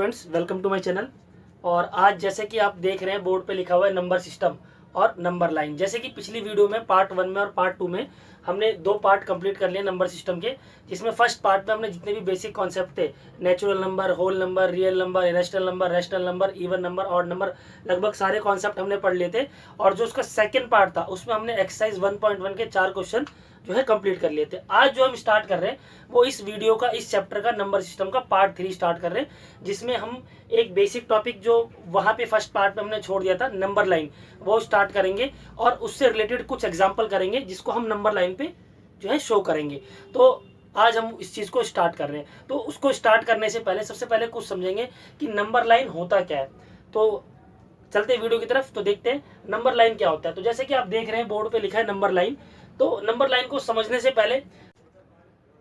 Students, welcome to my channel. और आज जैसे कि आप देख रहे हैं बोर्ड पे लिखा हुआ है नंबर सिस्टम और नंबर लाइन। जैसे कि पिछली वीडियो में पार्ट 1 में और पार्ट 2 में हमने 2 पार्ट कंप्लीट कर लिए नंबर सिस्टम के, जिसमें फर्स्ट पार्ट में हमने जितने भी बेसिक कॉन्सेप्ट थे, natural number, whole number, real number, irrational number, rational number, even number, odd number, लगभग सारे कॉन्सेप्ट हमने पढ़ लिए थे। और जो उसका सेकेंड पार्ट था उसमें हमने एक्सरसाइज 1.1 के 4 क्वेश्चन जो है कंप्लीट कर लिए थे। आज जो हम स्टार्ट कर रहे हैं वो इस वीडियो का, इस चैप्टर का नंबर सिस्टम का पार्ट 3 स्टार्ट कर रहे हैं, जिसमें हम एक बेसिक टॉपिक जो वहाँ पे फर्स्ट पार्ट में हमने छोड़ दिया था, नंबर लाइन, वो स्टार्ट करेंगे और उससे रिलेटेड कुछ एग्जाम्पल करेंगे जिसको हम नंबर लाइन पे जो है शो करेंगे। तो आज हम इस चीज़ को स्टार्ट कर रहे हैं। तो उसको स्टार्ट करने से पहले सबसे पहले कुछ समझेंगे कि नंबर लाइन होता क्या है। तो चलते हैं वीडियो की तरफ, तो देखते हैं नंबर लाइन क्या होता है। तो जैसे कि आप देख रहे हैं बोर्ड पे लिखा है नंबर लाइन। तो नंबर लाइन को समझने से पहले,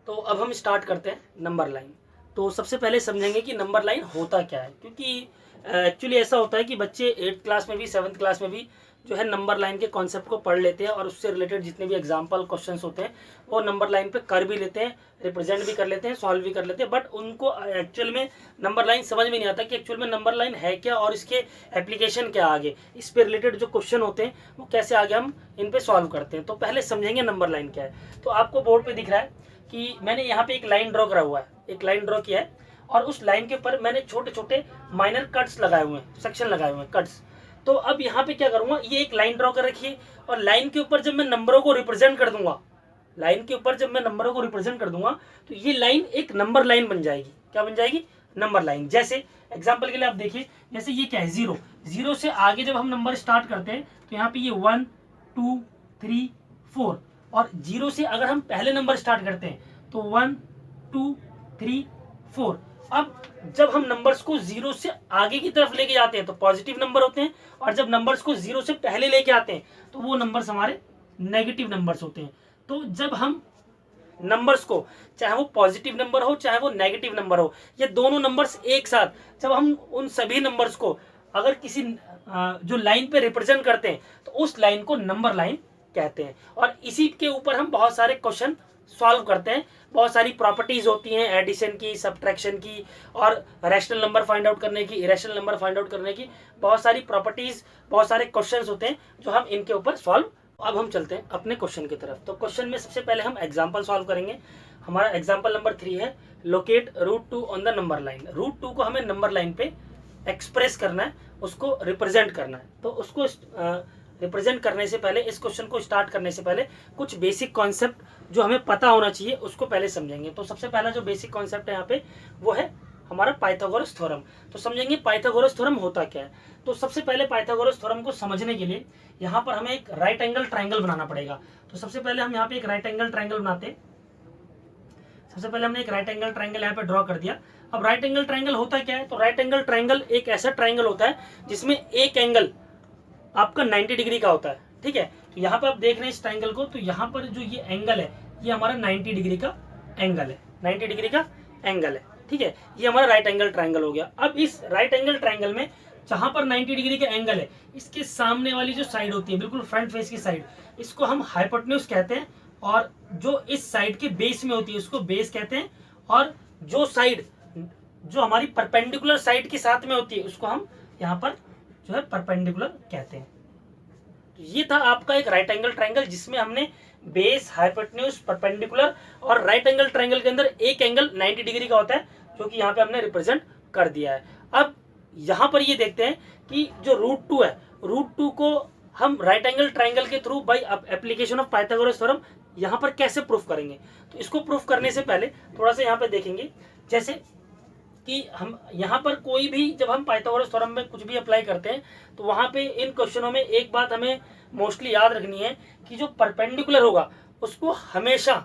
तो अब हम स्टार्ट करते हैं नंबर लाइन। तो सबसे पहले समझेंगे कि नंबर लाइन होता क्या है, क्योंकि एक्चुअली ऐसा होता है कि बच्चे 8th क्लास में भी 7th क्लास में भी जो है नंबर लाइन के कॉन्सेप्ट को पढ़ लेते हैं और उससे रिलेटेड जितने भी एग्जाम्पल क्वेश्चंस होते हैं वो नंबर लाइन पे कर भी लेते हैं, रिप्रेजेंट भी कर लेते हैं, सॉल्व भी कर लेते हैं। बट उनको एक्चुअल में नंबर लाइन समझ में नहीं आता कि एक्चुअल में नंबर लाइन है क्या और इसके एप्लीकेशन क्या, आगे इस पे रिलेटेड जो क्वेश्चन होते हैं वो कैसे आगे हम इन पे सॉल्व करते हैं। तो पहले समझेंगे नंबर लाइन क्या है। तो आपको बोर्ड पे दिख रहा है कि मैंने यहाँ पे एक लाइन ड्रॉ करा हुआ है, एक लाइन ड्रॉ किया है और उस लाइन के ऊपर मैंने छोटे छोटे माइनर कट्स लगाए हुए हैं, सेक्शन लगाए हुए हैं, कट्स। तो अब यहाँ पे क्या करूंगा, ये एक लाइन ड्रॉ कर रखी है और लाइन के ऊपर जब मैं नंबरों को रिप्रेजेंट कर दूंगा, लाइन के ऊपर जब मैं नंबरों को रिप्रेजेंट कर दूंगा तो ये लाइन एक नंबर लाइन बन जाएगी। क्या बन जाएगी? Number line. जैसे एग्जाम्पल के लिए आप देखिए, जैसे ये क्या है, 0, 0 से आगे जब हम नंबर स्टार्ट करते हैं तो यहाँ पे ये 1 2 3 4, और 0 से अगर हम पहले नंबर स्टार्ट करते हैं तो 1 2 3 4। अब जब हम नंबर्स को 0 से आगे की तरफ लेके जाते हैं तो पॉजिटिव नंबर होते हैं, और जब नंबर्स को 0 से पहले लेके आते हैं तो वो नंबर्स हमारे नेगेटिव नंबर्स होते हैं। तो जब हम नंबर्स को, चाहे वो पॉजिटिव नंबर हो चाहे वो नेगेटिव नंबर हो, ये दोनों नंबर्स एक साथ, जब हम उन सभी नंबर्स को अगर किसी जो लाइन पे रिप्रेजेंट करते हैं तो उस लाइन को नंबर लाइन कहते हैं। और इसी के ऊपर हम बहुत सारे क्वेश्चन सॉल्व करते हैं। बहुत सारी प्रॉपर्टीज होती हैं एडिशन की, सब्ट्रैक्शन की, और रैशनल नंबर फाइंड आउट करने की, इरेशनल नंबर फाइंड आउट करने की बहुत सारी प्रॉपर्टीज, बहुत सारे क्वेश्चंस होते हैं जो हम इनके ऊपर सॉल्व। अब हम चलते हैं अपने क्वेश्चन की तरफ। तो क्वेश्चन में सबसे पहले हम एग्जांपल सॉल्व करेंगे। हमारा एग्जांपल नंबर 3 है, locate √2 on the number line. √2 को हमें नंबर लाइन पे एक्सप्रेस करना है, उसको रिप्रेजेंट करना है। तो उसको रिप्रेजेंट करने से पहले, इस क्वेश्चन को स्टार्ट करने से पहले कुछ बेसिक कॉन्सेप्ट जो हमें पता होना चाहिए उसको पहले समझेंगे। तो सबसे पहला जो बेसिक कॉन्सेप्ट है यहाँ पे वो है हमारा पाइथागोरस थ्योरम। तो समझेंगे पाइथागोरस थ्योरम होता क्या है। तो सबसे पहले पाइथागोरस थ्योरम को समझने के लिए यहाँ पर हमें एक राइट एंगल ट्राइंगल बनाना पड़ेगा। तो सबसे पहले हम यहाँ पे एक राइट एंगल ट्राइंगल बनाते हैं। सबसे पहले हमने एक राइट एंगल ट्राइंगल यहाँ पे ड्रॉ कर दिया। अब राइट एंगल ट्राइंगल होता क्या है, तो राइट एंगल ट्राइंगल एक ऐसा ट्राइंगल होता है जिसमें एक एंगल आपका 90 डिग्री का होता है। ठीक है, तो यहाँ पर आप देख रहे हैं इस ट्राइंगल को, तो यहाँ पर जो ये एंगल है ये हमारा 90 डिग्री का एंगल है, 90 डिग्री का एंगल है। ठीक है, ये हमारा राइट एंगल ट्राइंगल हो गया। अब इस राइट एंगल ट्राइंगल में जहां पर 90 डिग्री का एंगल है, इसके सामने वाली जो साइड होती है, बिल्कुल फ्रंट फेस की साइड, इसको हम हाइपोटेन्यूज कहते हैं। और जो इस साइड के बेस में होती है उसको बेस कहते हैं। और जो साइड जो हमारी परपेंडिकुलर साइड के साथ में होती है उसको हम यहाँ पर जो है परपेंडिकुलर कहते हैं। तो ये था आपका एक राइट एंगल ट्राइंगल जिसमें हमने बेस, हाइपोटेन्यूज, परपेंडिकुलर, और राइट एंगल ट्राइंगल के अंदर एक एंगल 90 डिग्री का होता है जो कि यहाँ पे हमने रिप्रेजेंट कर दिया है। अब यहाँ पर ये देखते हैं कि जो √2 है, √2 को हम राइट एंगल ट्राइंगल के through by application of Pythagoras theorem यहाँ पर कैसे प्रूफ करेंगे। तो इसको प्रूफ करने से पहले थोड़ा सा यहाँ पे देखेंगे, जैसे कि हम यहाँ पर कोई भी, जब हम पाइथागोरस थ्योरम में कुछ भी अप्लाई करते हैं तो वहाँ पे इन क्वेश्चनों में एक बात हमें मोस्टली याद रखनी है कि जो परपेंडिकुलर होगा उसको हमेशा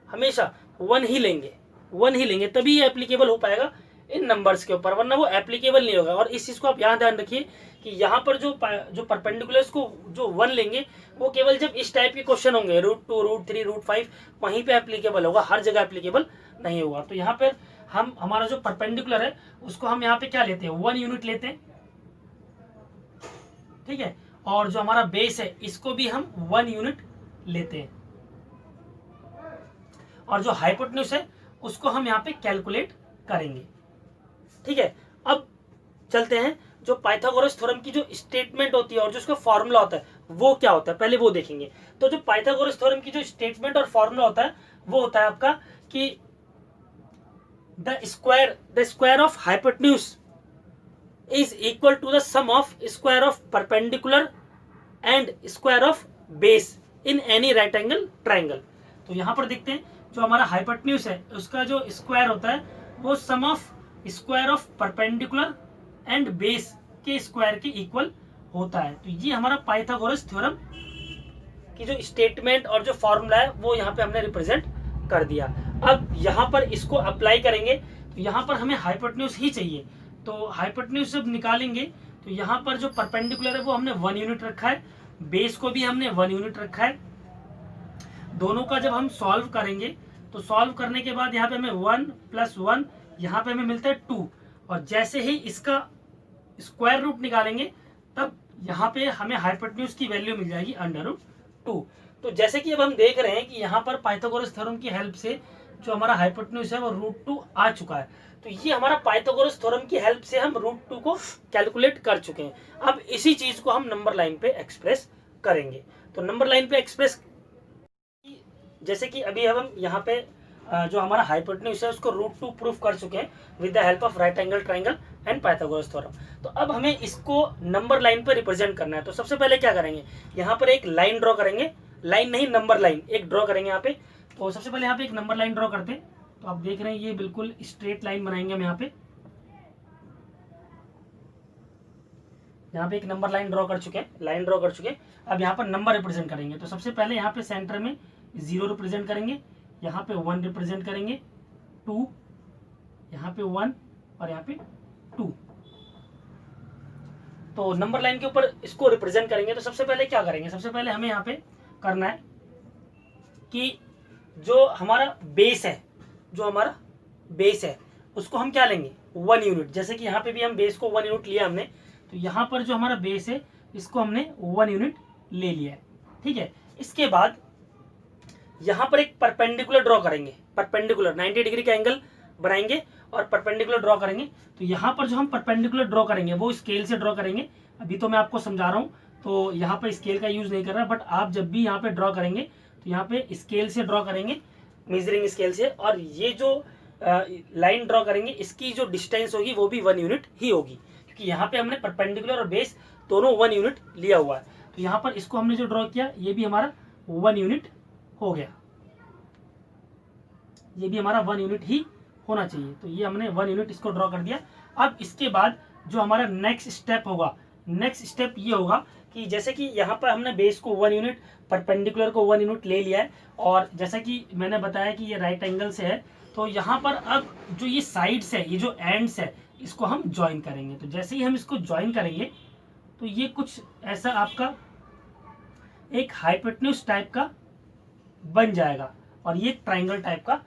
हमेशा 1 ही लेंगे, 1 ही लेंगे, तभी ये एप्लीकेबल हो पाएगा इन नंबर्स के ऊपर, वरना वो एप्लीकेबल नहीं होगा। और इस चीज़ को आप यहाँ ध्यान रखिए कि यहाँ पर जो परपेंडिकुलर्स को जो 1 लेंगे वो केवल जब इस टाइप के क्वेश्चन होंगे, √2 √3 √5, वहीं पे एप्लीकेबल होगा, हर जगह एप्लीकेबल नहीं होगा। तो यहाँ पर हम हमारा जो परपेंडिकुलर है उसको हम यहाँ पे क्या लेते हैं, 1 यूनिट लेते हैं। ठीक है, और जो हमारा बेस है इसको भी हम 1 यूनिट लेते हैं, और जो हाइपोटेन्यूज है उसको हम यहाँ पे कैलकुलेट करेंगे। ठीक है, अब चलते हैं जो पाइथागोरस थ्योरम की जो स्टेटमेंट होती है और जो उसका फॉर्मूला होता है वो क्या होता है, पहले वो देखेंगे। तो जो पाइथागोरस थ्योरम की जो स्टेटमेंट और फॉर्मूला होता है वो होता है आपका कि the square of hypotenuse is equal to the sum of square of perpendicular and square of base in any right angle triangle। तो यहाँ पर देखते हैं जो हमारा हाइपोटेन्यूज है उसका जो स्क्वायर होता है वो sum of square of perpendicular and base के स्क्वायर के इक्वल होता है। तो ये हमारा पाइथागोरस थ्योरम की जो स्टेटमेंट और जो फॉर्मूला है वो यहाँ पे हमने रिप्रेजेंट कर दिया। अब यहाँ पर इसको अप्लाई करेंगे तो यहाँ पर हमें हाइपोटेन्यूज ही चाहिए, तो हाइपोटेन्यूज जब निकालेंगे तो यहाँ पर जो परपेंडिकुलर है वो हमने 1 यूनिट रखा है, बेस को भी हमने 1 यूनिट रखा है। दोनों का जब हम सॉल्व करेंगे तो सॉल्व करने के बाद यहाँ पे हमें 1 + 1 यहाँ पे हमें मिलता है 2, और जैसे ही इसका स्क्वायर रूट निकालेंगे तब यहाँ पे हमें हाइपोटेन्यूज की वैल्यू मिल जाएगी √2। तो जैसे कि अब हम देख रहे हैं कि यहाँ पर पाइथागोरस थ्योरम की हेल्प से जो हमारा हाइपोटेन्यूज है वो √2 आ चुका है। तो ये हमारा पाइथागोरस थ्योरम की हेल्प से हम √2 को कैलकुलेट कर चुके हैं। अब इसी चीज को हम नंबर लाइन पे एक्सप्रेस करेंगे। तो नंबर लाइन पे एक्सप्रेस जैसे कि अभी हम यहाँ पे जो हमारा हाइपोटेन्यूज है उसको √2 प्रूफ कर चुके हैं with the help of right angle triangle and Pythagoras theorem. तो अब हमें इसको नंबर लाइन पे रिप्रेजेंट करना है। तो सबसे पहले क्या करेंगे, यहाँ पर एक लाइन ड्रॉ करेंगे, लाइन नहीं नंबर लाइन एक ड्रॉ करेंगे यहाँ पे। तो सबसे पहले यहाँ पे एक नंबर लाइन ड्रॉ करते हैं। तो आप देख रहे हैं ये बिल्कुल स्ट्रेट लाइन बनाएंगे हम यहाँ पे एक नंबर लाइन ड्रॉ कर चुके हैं, अब यहाँ पर नंबर रिप्रेजेंट करेंगे। तो सबसे पहले यहाँ पे सेंटर में 0 रिप्रेजेंट करेंगे, यहाँ पे 1 रिप्रेजेंट करेंगे, 2 यहाँ पे 1 और यहाँ पे 2। तो नंबर लाइन के ऊपर इसको रिप्रेजेंट करेंगे। तो सबसे पहले क्या करेंगे, सबसे पहले हमें यहाँ पे करना है कि जो हमारा बेस है उसको हम क्या लेंगे 1 यूनिट। जैसे कि यहाँ पे भी हम बेस को 1 यूनिट लिया हमने, तो यहाँ पर जो हमारा बेस है इसको हमने 1 यूनिट ले लिया है, ठीक है। इसके बाद यहाँ पर एक परपेंडिकुलर ड्रॉ करेंगे, परपेंडिकुलर 90 डिग्री का एंगल बनाएंगे और परपेंडिकुलर ड्रॉ करेंगे। तो यहाँ पर जो हम परपेंडिकुलर ड्रॉ करेंगे वो स्केल से ड्रॉ करेंगे। अभी तो मैं आपको समझा रहा हूँ तो यहाँ पर स्केल का यूज नहीं कर रहा, बट आप जब भी यहाँ पे ड्रॉ करेंगे तो यहाँ पे स्केल से ड्रॉ करेंगे, मेजरिंग स्केल से, और ये जो लाइन ड्रॉ करेंगे इसकी जो डिस्टेंस होगी वो भी 1 यूनिट ही होगी, क्योंकि यहाँ पे हमने परपेंडिकुलर और बेस दोनों 1 यूनिट लिया हुआ है। तो यहाँ पर इसको हमने जो ड्रॉ किया ये भी हमारा 1 यूनिट हो गया, ये भी हमारा 1 यूनिट ही होना चाहिए। तो ये हमने 1 यूनिट इसको ड्रॉ कर दिया। अब इसके बाद जो हमारा नेक्स्ट स्टेप ये होगा कि जैसे कि यहाँ पर हमने बेस को 1 यूनिट, परपेंडिकुलर को 1 यूनिट ले लिया है, और जैसा कि मैंने बताया कि ये राइट एंगल से है, तो यहाँ पर अब जो ये साइड्स है, ये जो एंड्स है, इसको हम ज्वाइन करेंगे। तो जैसे ही हम इसको ज्वाइन करेंगे तो ये कुछ ऐसा आपका एक हाइपोटेन्यूज टाइप का बन जाएगा और ये ट्राइंगल टाइप का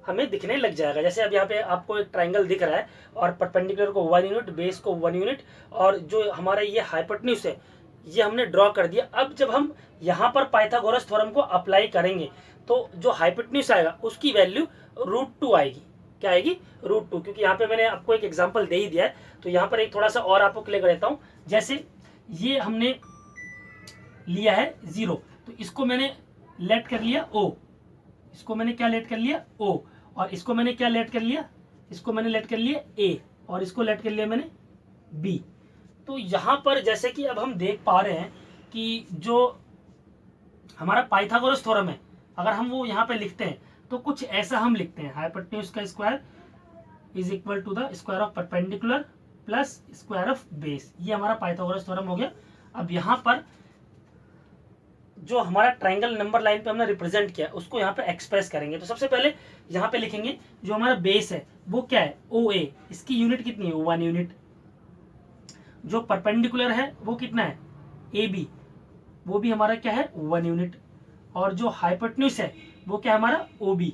हमें दिखने लग जाएगा। जैसे अब यहाँ पे आपको एक ट्राइंगल दिख रहा है और परपेंडिकुलर को 1 यूनिट, बेस को 1 यूनिट, और जो हमारा ये हाइपोटेन्यूज है ये हमने ड्रॉ कर दिया। अब जब हम यहाँ पर पाइथागोरस थ्योरम को अप्लाई करेंगे तो जो हाइपोटेन्यूज आएगा उसकी वैल्यू √2 आएगी। क्या आएगी? √2, क्योंकि यहाँ पे मैंने आपको एक एग्जांपल दे ही दिया है। तो यहाँ पर एक थोड़ा सा और आपको क्लियर कर देता हूँ। जैसे ये हमने लिया है 0, तो इसको मैंने लेट कर लिया O, इसको मैंने क्या लेट कर लिया O, और इसको मैंने क्या लेट कर लिया, इसको मैंने लेट कर लिया A, और इसको लेट कर लिया मैंने B। तो यहाँ पर जैसे कि अब हम देख पा रहे हैं कि जो हमारा पाइथागोरस थ्योरम है, अगर हम वो यहाँ पे लिखते हैं तो कुछ ऐसा हम लिखते हैं, हाइपोटेन्यूज का square is equal to the square of perpendicular plus square of base. ये हमारा पाइथागोरस थ्योरम हो गया। अब यहाँ पर जो हमारा ट्राइंगल नंबर लाइन पे हमने रिप्रेजेंट किया उसको यहाँ पे एक्सप्रेस करेंगे। तो सबसे पहले यहाँ पे लिखेंगे जो हमारा बेस है वो क्या है OA, इसकी यूनिट कितनी है 1 यूनिट। जो परपेंडिकुलर है वो कितना है AB, वो भी हमारा क्या है 1 यूनिट। और जो हाइपोटेन्यूज है वो क्या है हमारा OB,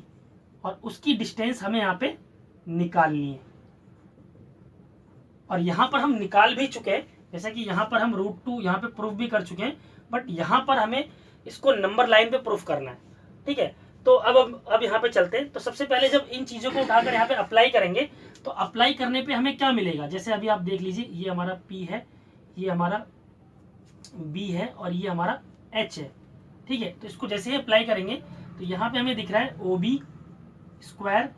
और उसकी डिस्टेंस हमें यहाँ पे निकालनी है। और यहाँ पर हम निकाल भी चुके हैं, जैसे कि यहाँ पर हम √2 यहाँ पे प्रूफ भी कर चुके हैं, बट यहाँ पर हमें इसको नंबर लाइन पे प्रूफ करना है, ठीक है। तो अब यहाँ पे चलते हैं। तो सबसे पहले जब इन चीज़ों को उठाकर यहाँ पे अप्लाई करेंगे तो अप्लाई करने पे हमें क्या मिलेगा, जैसे अभी आप देख लीजिए, ये हमारा P है, ये हमारा B है और ये हमारा H है, ठीक है। तो इसको जैसे ही अप्लाई करेंगे तो यहाँ पे हमें दिख रहा है OB square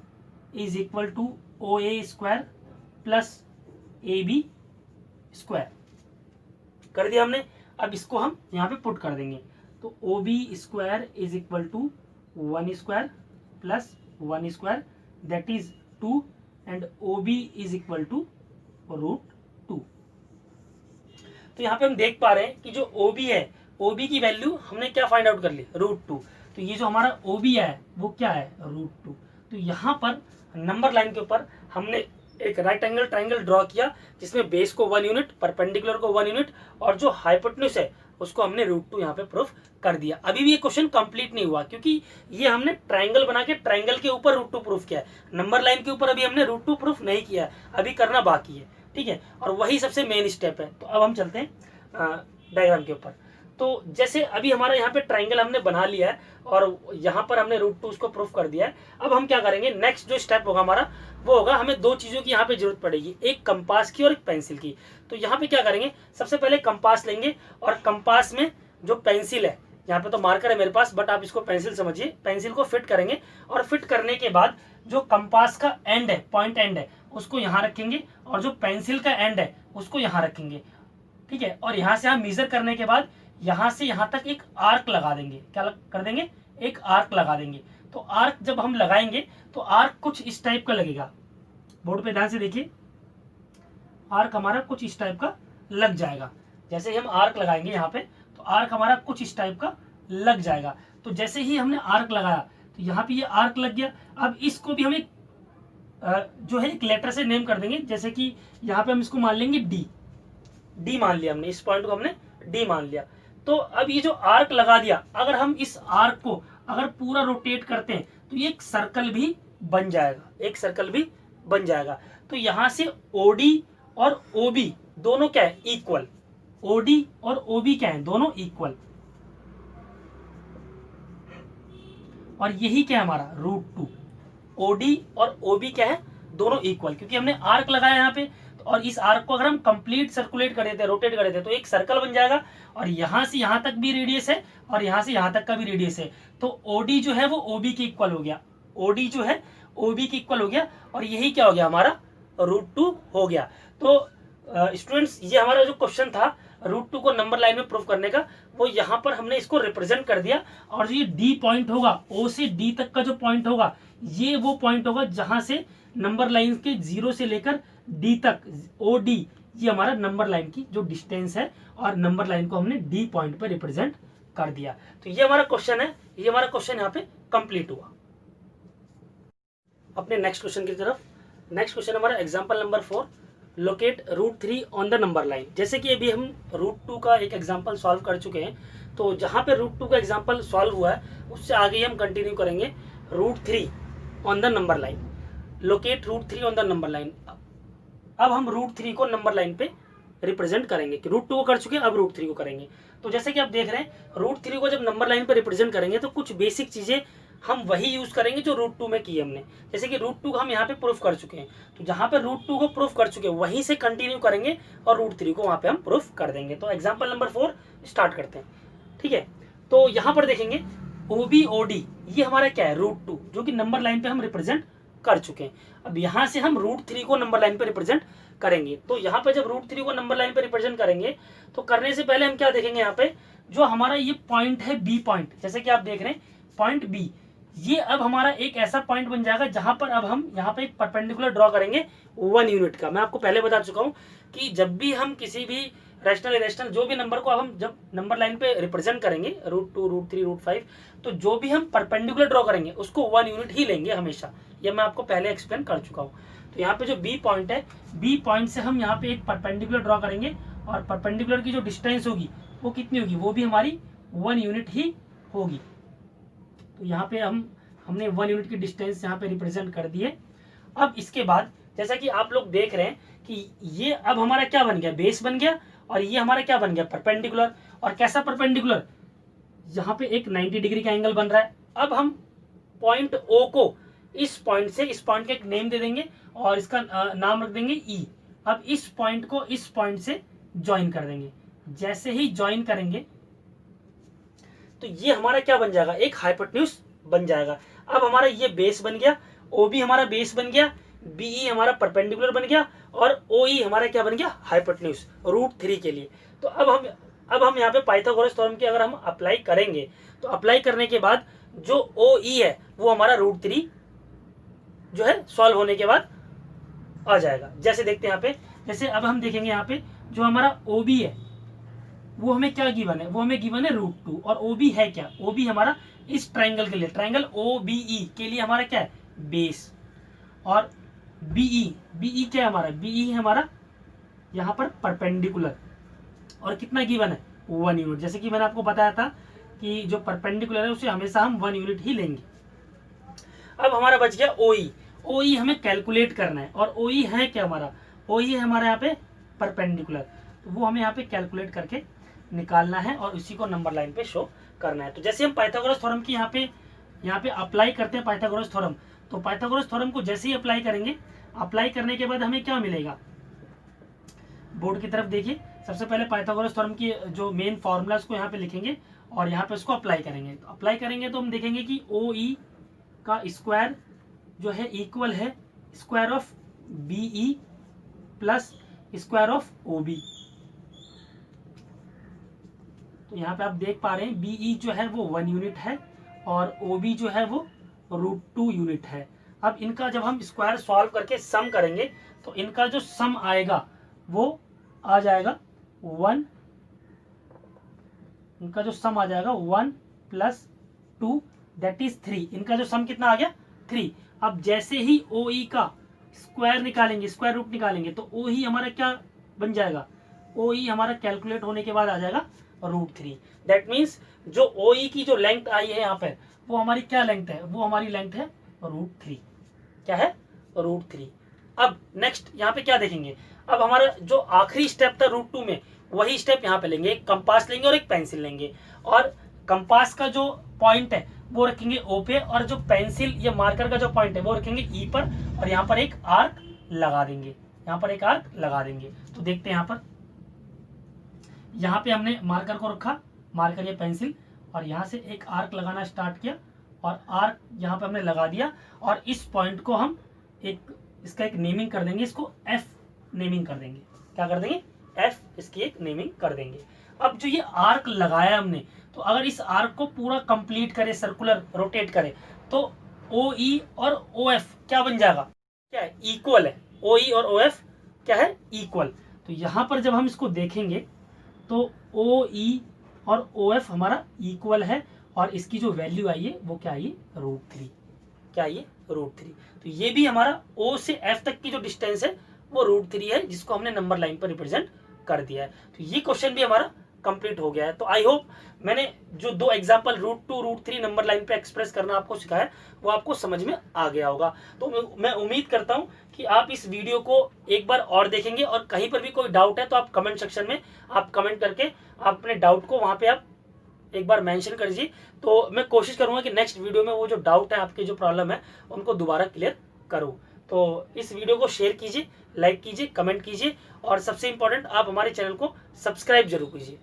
is equal to OA square plus AB square कर दिया हमने। अब इसको हम यहाँ पे पुट कर देंगे, तो OB square is equal to 1 square plus 1 square that is 2 and OB is equal to √2। तो यहाँ पे हम देख पा रहे हैं कि जो OB है, OB की वैल्यू हमने क्या फाइंड आउट कर ली, √2। तो ये जो हमारा OB है वो क्या है, √2। तो यहाँ पर नंबर लाइन के ऊपर हमने एक राइट एंगल ट्राइंगल ड्रॉ किया जिसमें बेस को 1 यूनिट, परपेंडिकुलर को 1 यूनिट और जो हाइपोटेन्यूज है उसको हमने √2 यहाँ पे प्रूफ कर दिया। अभी भी ये क्वेश्चन कंप्लीट नहीं हुआ क्योंकि ये हमने ट्राइंगल बना के ट्राइंगल के ऊपर √2 प्रूफ किया है, नंबर लाइन के ऊपर अभी हमने √2 प्रूफ नहीं किया है, अभी करना बाकी है, ठीक है। और वही सबसे मेन स्टेप है। तो अब हम चलते हैं डायग्राम के ऊपर। तो जैसे अभी हमारा यहाँ पे ट्राइंगल हमने बना लिया है और यहाँ पर हमने √2 उसको प्रूफ कर दिया है। अब हम क्या करेंगे, नेक्स्ट जो स्टेप होगा हमारा वो होगा, हमें दो चीज़ों की यहाँ पे जरूरत पड़ेगी, एक कंपास की और एक पेंसिल की। तो यहाँ पे क्या करेंगे, सबसे पहले कंपास लेंगे और कंपास में जो पेंसिल है, यहाँ पे तो मार्कर है मेरे पास बट आप इसको पेंसिल समझिए, पेंसिल को फिट करेंगे और फिट करने के बाद जो कंपास का एंड है, पॉइंट एंड है, उसको यहाँ रखेंगे और जो पेंसिल का एंड है उसको यहाँ रखेंगे, ठीक है। और यहाँ से हम मेजर करने के बाद यहाँ से यहाँ तक एक आर्क लगा देंगे, क्या कर देंगे, एक आर्क लगा देंगे। तो आर्क जब हम लगाएंगे तो आर्क कुछ इस टाइप का लगेगा, बोर्ड पे ध्यान से देखिए, आर्क हमारा कुछ इस टाइप का लग जाएगा। जैसे ही हम आर्क लगाएंगे यहाँ पे तो आर्क हमारा कुछ इस टाइप का लग जाएगा। तो जैसे ही हमने आर्क लगाया तो यहाँ पे ये आर्क लग गया। अब इसको भी हम एक जो है एक लेटर से नेम कर देंगे, जैसे कि यहाँ पे हम इसको मान लेंगे डी मान लिया हमने, इस पॉइंट को हमने डी मान लिया। तो अब ये जो आर्क लगा दिया, अगर हम इस आर्क को अगर पूरा रोटेट करते हैं तो ये एक सर्कल भी बन जाएगा, एक सर्कल भी बन जाएगा। तो यहाँ से OD और OB दोनों क्या है, इक्वल। OD और OB क्या है, दोनों इक्वल। और यही क्या है हमारा √2। OD और OB क्या है, दोनों इक्वल, क्योंकि हमने आर्क लगाया यहाँ पे। और इस आर्क को अगर हम कंप्लीट सर्कुलेट कर देते, रोटेट कर देते, तो एक सर्कल बन जाएगा और यहाँ से यहाँ तक भी रेडियस है और यहाँ से यहाँ तक का भी रेडियस है। तो OD जो है वो OB के इक्वल हो गया, OD जो है OB के इक्वल हो गया और यही क्या हो गया, हमारा √2 हो गया। तो स्टूडेंट्स, ये हमारा जो क्वेश्चन था √2 को नंबर लाइन में प्रूफ करने का, वो यहाँ पर हमने इसको रिप्रेजेंट कर दिया। और जो ये D पॉइंट होगा, O से D तक का जो पॉइंट होगा, ये वो पॉइंट होगा जहां से नंबर लाइन के 0 से लेकर D तक, OD, ये हमारा नंबर लाइन की जो डिस्टेंस है और नंबर लाइन को हमने D पॉइंट पर रिप्रेजेंट कर दिया। तो ये हमारा क्वेश्चन है, ये हमारा क्वेश्चन यहाँ पे कंप्लीट हुआ। अपने नेक्स्ट क्वेश्चन की तरफ। नेक्स्ट क्वेश्चन हमारा example number 4, locate √3 on the number line. जैसे कि अभी हम √2 का एक एग्जांपल सॉल्व कर चुके हैं, तो जहाँ पे √2 का एग्जांपल सॉल्व हुआ है उससे आगे हम कंटिन्यू करेंगे √3 on the number line. Locate √3 on the number line. अब हम √3 को नंबर लाइन पे रिप्रेजेंट करेंगे कि √2 को कर चुके हैं, अब √3 को करेंगे। तो जैसे कि आप देख रहे हैं, √3 को जब नंबर लाइन पे रिप्रेजेंट करेंगे तो कुछ बेसिक चीजें हम वही यूज करेंगे जो √2 में की हमने। जैसे कि √2 को हम यहाँ पे प्रूफ कर चुके हैं, तो जहाँ पे √2 को प्रूफ कर चुके हैं वहीं से कंटिन्यू करेंगे और √3 को वहाँ पे हम प्रूफ कर देंगे। तो एग्जाम्पल नंबर 4 स्टार्ट करते हैं, ठीक है। तो यहाँ पर देखेंगे OB OD ये हमारा क्या है, √2, जो कि नंबर लाइन पे हम रिप्रेजेंट कर चुके हैं। अब यहाँ से हम √3 को नंबर लाइन पे रिप्रेजेंट करेंगे। तो यहाँ पे जब √3 को नंबर लाइन पे रिप्रेजेंट करेंगे तो करने से पहले हम क्या देखेंगे, यहाँ पे जो हमारा ये पॉइंट है B पॉइंट, जैसे कि आप देख रहे हैं पॉइंट B, ये अब हमारा एक ऐसा पॉइंट बन जाएगा जहां पर अब हम यहाँ पे एक परपेंडिकुलर ड्रॉ करेंगे 1 यूनिट का। मैं आपको पहले बता चुका हूँ कि जब भी हम किसी भी रैशनल इरेशनल जो भी नंबर को अब हम जब नंबर लाइन पे रिप्रेजेंट करेंगे √2 √3 √5, तो जो भी हम परपेंडिकुलर ड्रॉ करेंगे उसको 1 यूनिट ही लेंगे हमेशा। ये मैं आपको पहले एक्सप्लेन कर चुका हूँ। तो यहाँ पे जो B पॉइंट है, B पॉइंट से हम यहाँ पे एक परपेंडिकुलर ड्रॉ करेंगे और परपेंडिकुलर की जो डिस्टेंस होगी वो कितनी होगी, वो भी हमारी 1 यूनिट ही होगी। तो यहाँ पे हमने 1 यूनिट की डिस्टेंस यहाँ पे रिप्रेजेंट कर दिए। अब इसके बाद जैसा कि आप लोग देख रहे हैं कि ये अब हमारा क्या बन गया, बेस बन गया और ये हमारा क्या बन गया, परपेंडिकुलर। और कैसा परपेंडिकुलर, यहाँ पे एक 90 डिग्री का एंगल बन रहा है। अब हम पॉइंट ओ को इस पॉइंट से, इस पॉइंट का एक नेम दे देंगे और इसका नाम रख देंगे ई। अब इस पॉइंट को इस पॉइंट से ज्वाइन कर देंगे। जैसे ही ज्वाइन करेंगे तो ये हमारा क्या बन जाएगा, एक हाइपोटेन्यूज बन जाएगा। अब हमारा ये बेस बन गया, ओ बी हमारा बेस बन गया, बीई हमारा परपेंडिकुलर बन गया और ओई हमारा क्या बन गया, हाइपोटेन्यूज √3 के लिए। तो अब हम यहाँ पे पाइथागोरस थ्योरम की अगर हम अप्लाई करेंगे तो अप्लाई करने के बाद जो ओ ई है वो हमारा √3 जो है सॉल्व होने के बाद आ जाएगा। जैसे देखते हैं यहाँ पे, जैसे अब हम देखेंगे यहाँ पे जो हमारा ओ बी है वो हमें क्या गिवन है, वो हमें गिवन है √2 और ओ बी है क्या, ओ बी हमारा इस ट्राइंगल के लिए, ट्राइंगल ओ बी ई के लिए हमारा क्या है, बेस। और बीई क्या है हमारा, बीई है हमारा यहाँ पर परपेंडिकुलर और कितना गिवन है, 1 यूनिट। जैसे कि मैंने आपको बताया था कि जो परपेंडिकुलर है उसे हमेशा हम 1 यूनिट ही लेंगे। अब हमारा बच गया ओई। ओई हमें कैलकुलेट करना है और ओई है क्या हमारा, ओई है हमारा यहाँ पे परपेंडिकुलर, तो वो हमें यहाँ पे कैलकुलेट करके निकालना है और उसी को नंबर लाइन पे शो करना है। तो जैसे हम पाइथागोरस थ्योरम की यहाँ पे अप्लाई करते हैं पाइथागोरस थ्योरम, तो पाइथागोरस थ्योरम को जैसे ही अप्लाई करेंगे, अप्लाई करने के बाद हमें क्या मिलेगा, बोर्ड की तरफ देखिए। सबसे पहले पाइथागोरस थ्योरम की जो मेन फॉर्मूला उसको यहाँ पे लिखेंगे और यहाँ पे उसको अप्लाई करेंगे। तो अप्लाई करेंगे तो हम देखेंगे कि ओ ई का स्क्वायर जो है इक्वल है square of B E plus square of O B. तो यहाँ पे आप देख पा रहे हैं बीई जो है वो 1 यूनिट है और ओबी जो है वो √2 यूनिट है। अब इनका जब हम स्क्वायर सॉल्व करके सम करेंगे तो इनका जो सम आएगा वो आ जाएगा 1, इनका जो सम आ जाएगा 1 + 2 दैट इज 3। इनका जो सम कितना आ गया, 3। अब जैसे ही ओ ई का स्क्वायर निकालेंगे, स्क्वायर रूट निकालेंगे, तो ओ ही हमारा क्या बन जाएगा, ओ ई हमारा कैलकुलेट होने के बाद आ जाएगा √3। दैट मीन्स जो ओ ई की जो लेंथ आई है यहाँ पे वो हमारी क्या लेंथ है, वो हमारी लेंथ है √3। क्या है, √3। अब नेक्स्ट यहाँ पे क्या देखेंगे, अब हमारा जो आखिरी स्टेप था √2 में, वही स्टेप यहाँ पे लेंगे। एक कंपास लेंगे और एक पेंसिल लेंगे और कंपास का जो पॉइंट है वो रखेंगे ओ पे और जो पेंसिल या मार्कर का जो पॉइंट है वो रखेंगे ई पर और यहाँ पर एक आर्क लगा देंगे, यहाँ पर एक आर्क लगा देंगे। तो देखते हैं यहाँ पे हमने मार्कर को रखा, मार्कर या पेंसिल, और यहाँ से एक आर्क लगाना स्टार्ट किया और आर्क यहाँ पे हमने लगा दिया और इस पॉइंट को हम इसका एक नेमिंग कर देंगे, इसको एफ नेमिंग कर देंगे। क्या कर देंगे, एफ, इसकी एक नेमिंग कर देंगे। अब जो ये आर्क लगाया हमने, तो अगर इस आर्क को पूरा कंप्लीट करे, सर्कुलर रोटेट करे, तो ओ ई और ओ एफ क्या बन जाएगा, क्या है, इक्वल है। ओ ई और ओ एफ क्या है, इक्वल। तो यहाँ पर जब हम इसको देखेंगे तो ओ ई और ओ एफ हमारा इक्वल है और इसकी जो वैल्यू आई है वो क्या आई, √3। क्या आई, √3। तो ये भी हमारा ओ से एफ तक की जो डिस्टेंस है वो √3 है, जिसको हमने नंबर लाइन पर रिप्रेजेंट कर दिया है। तो ये क्वेश्चन भी हमारा कंप्लीट हो गया है। तो आई होप मैंने जो 2 एग्जांपल √2 √3 नंबर लाइन पे एक्सप्रेस करना आपको सिखाया वो आपको समझ में आ गया होगा। तो मैं उम्मीद करता हूं कि आप इस वीडियो को एक बार और देखेंगे और कहीं पर भी कोई डाउट है तो आप कमेंट सेक्शन में आप कमेंट करके आप अपने डाउट को वहां पे आप एक बार मेंशन कर दीजिए। तो मैं कोशिश करूंगा कि नेक्स्ट वीडियो में वो जो डाउट है, आपके जो प्रॉब्लम है, उनको दोबारा क्लियर करूं। तो इस वीडियो को शेयर कीजिए, लाइक कीजिए, कमेंट कीजिए और सबसे इंपॉर्टेंट आप हमारे चैनल को सब्सक्राइब जरूर कीजिए।